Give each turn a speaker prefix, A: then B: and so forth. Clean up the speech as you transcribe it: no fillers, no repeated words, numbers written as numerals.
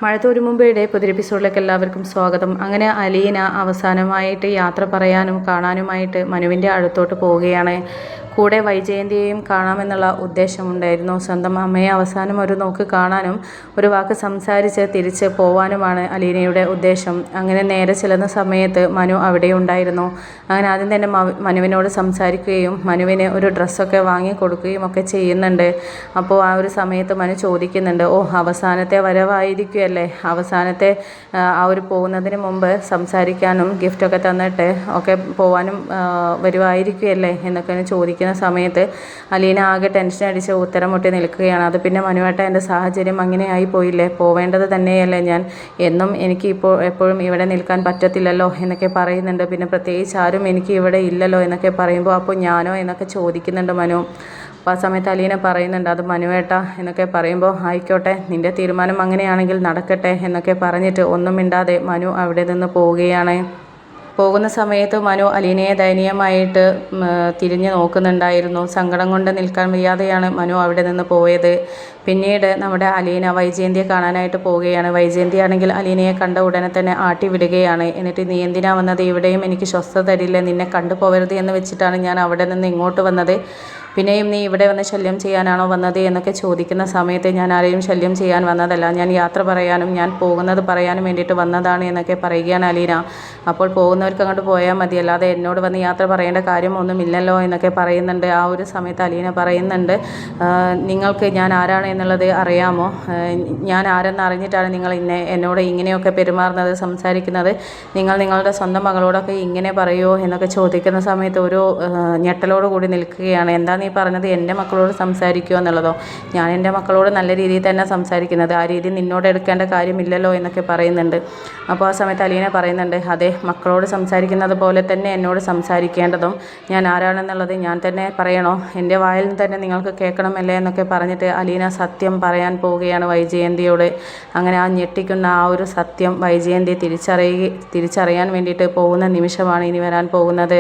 A: മഴത്തോരു മുമ്പേയുടെ പുതിയ എപ്പിസോഡിലേക്ക് എല്ലാവർക്കും സ്വാഗതം. അങ്ങനെ അലീന അവസാനമായിട്ട് യാത്ര പറയാനും കാണാനുമായിട്ട് മനുവിൻ്റെ അടുത്തോട്ട് പോവുകയാണ്. കൂടെ വൈജയന്തിയെയും കാണാമെന്നുള്ള ഉദ്ദേശമുണ്ടായിരുന്നു. സ്വന്തം അമ്മയെ അവസാനം ഒരു നോക്ക് കാണാനും ഒരു വാക്ക് സംസാരിച്ച് തിരിച്ച് പോവാനുമാണ് അലീനയുടെ ഉദ്ദേശം. അങ്ങനെ നേരെ ചെല്ലുന്ന സമയത്ത് മനു അവിടെ ഉണ്ടായിരുന്നു. അങ്ങനെ ആദ്യം തന്നെ മനുവിനോട് സംസാരിക്കുകയും മനുവിന് ഒരു ഡ്രസ്സൊക്കെ വാങ്ങി കൊടുക്കുകയും ഒക്കെ ചെയ്യുന്നുണ്ട്. അപ്പോൾ ആ ഒരു സമയത്ത് മനു ചോദിക്കുന്നുണ്ട്, അവസാനത്തെ വരവായിരിക്കുമല്ലേ, അവസാനത്തെ ആ ഒരു പോകുന്നതിന് മുമ്പ് സംസാരിക്കാനും ഗിഫ്റ്റൊക്കെ തന്നിട്ട് ഒക്കെ പോവാനും വരുമായിരിക്കുമല്ലേ എന്നൊക്കെ ചോദിക്കുന്ന സമയത്ത് അലീന ആകെ ടെൻഷൻ അടിച്ച് ഉത്തരം മുട്ടി നിൽക്കുകയാണ്. അത് പിന്നെ മനുവേട്ട, എൻ്റെ സാഹചര്യം അങ്ങനെ ആയി പോയില്ലേ, പോവേണ്ടത് തന്നെയല്ലേ ഞാൻ, എന്നും എനിക്ക് എപ്പോഴും ഇവിടെ നിൽക്കാൻ പറ്റത്തില്ലല്ലോ എന്നൊക്കെ പറയുന്നുണ്ട്. പിന്നെ പ്രത്യേകിച്ച് ആരും എനിക്ക് ഇവിടെ ഇല്ലല്ലോ എന്നൊക്കെ പറയുമ്പോൾ അപ്പോൾ ഞാനോ എന്നൊക്കെ ചോദിക്കുന്നുണ്ട് മനു. അപ്പോൾ ആ സമയത്ത് അലീന പറയുന്നുണ്ട്, അത് മനുവേട്ട എന്നൊക്കെ പറയുമ്പോൾ ആയിക്കോട്ടെ, നിൻ്റെ തീരുമാനം അങ്ങനെയാണെങ്കിൽ നടക്കട്ടെ എന്നൊക്കെ പറഞ്ഞിട്ട് ഒന്നും മിണ്ടാതെ മനു അവിടെ നിന്ന് പോവുകയാണ്. പോകുന്ന സമയത്ത് മനു അലീനയെ ദയനീയമായിട്ട് തിരിഞ്ഞു നോക്കുന്നുണ്ടായിരുന്നു. സങ്കടം കൊണ്ട് നിൽക്കാൻ വയ്യാതെയാണ് മനു അവിടെ നിന്ന് പോയത്. പിന്നീട് നമ്മുടെ അലീന വൈജയന്തിയെ കാണാനായിട്ട് പോവുകയാണ്. വൈജയന്തി ആണെങ്കിൽ അലീനയെ കണ്ട ഉടനെ തന്നെ ആട്ടി വിടുകയാണ്. എന്നിട്ട് നീ എന്തിനാ വന്നത്, ഇവിടെയും എനിക്ക് സ്വസ്ഥത തരില്ല, നിന്നെ കണ്ടു പോകരുത് എന്ന് വെച്ചിട്ടാണ് ഞാൻ അവിടെ നിന്ന് ഇങ്ങോട്ട് വന്നത്, പിന്നെയും നീ ഇവിടെ വന്ന് ശല്യം ചെയ്യാനാണോ വന്നത് എന്നൊക്കെ ചോദിക്കുന്ന സമയത്ത് ഞാൻ ആരെയും ശല്യം ചെയ്യാൻ വന്നതല്ല, ഞാൻ യാത്ര പറയാനും ഞാൻ പോകുന്നത് പറയാനും വേണ്ടിയിട്ട് വന്നതാണ് എന്നൊക്കെ പറയുകയാണ് അലീന. അപ്പോൾ പോകുന്നവർക്ക് അങ്ങോട്ട് പോയാൽ മതി, അല്ലാതെ എന്നോട് വന്ന് യാത്ര പറയേണ്ട കാര്യമൊന്നുമില്ലല്ലോ എന്നൊക്കെ പറയുന്നുണ്ട്. ആ ഒരു സമയത്ത് അലീന പറയുന്നുണ്ട്, നിങ്ങൾക്ക് ഞാൻ ആരാണ് എന്നുള്ളത് അറിയാമോ, ഞാൻ ആരെന്ന് അറിഞ്ഞിട്ടാണ് നിങ്ങൾ എന്നോട് ഇങ്ങനെയൊക്കെ പെരുമാറുന്നത്, സംസാരിക്കുന്നത്, നിങ്ങൾ നിങ്ങളുടെ സ്വന്തം മകളോടൊക്കെ ഇങ്ങനെ പറയുമോ എന്നൊക്കെ ചോദിക്കുന്ന സമയത്ത് ഒരു ഞെട്ടലോട് കൂടി നിൽക്കുകയാണ്. എന്താ നീ പറഞ്ഞത്, എൻ്റെ മക്കളോട് സംസാരിക്കുക എന്നുള്ളതോ, ഞാൻ എൻ്റെ മക്കളോട് നല്ല രീതിയിൽ തന്നെ സംസാരിക്കുന്നത്, ആ രീതി നിന്നോട് എടുക്കേണ്ട കാര്യമില്ലല്ലോ എന്നൊക്കെ പറയുന്നുണ്ട്. അപ്പോൾ ആ സമയത്ത് അലീന പറയുന്നുണ്ട്, അതെ, മക്കളോട് സംസാരിക്കുന്നത് പോലെ തന്നെ എന്നോട് സംസാരിക്കേണ്ടതും ഞാൻ ആരാണെന്നുള്ളത് ഞാൻ തന്നെ പറയണോ, എൻ്റെ വായിൽ നിന്ന് തന്നെ നിങ്ങൾക്ക് കേൾക്കണമല്ലേ എന്നൊക്കെ പറഞ്ഞിട്ട് അലീന സത്യം പറയാൻ പോവുകയാണ് വൈജയന്തിയോട്. അങ്ങനെ ആ ഞെട്ടിക്കുന്ന ആ ഒരു സത്യം വൈജയന്തി തിരിച്ചറിയാൻ വേണ്ടിയിട്ട് പോകുന്ന നിമിഷമാണ് ഇനി വരാൻ പോകുന്നത്.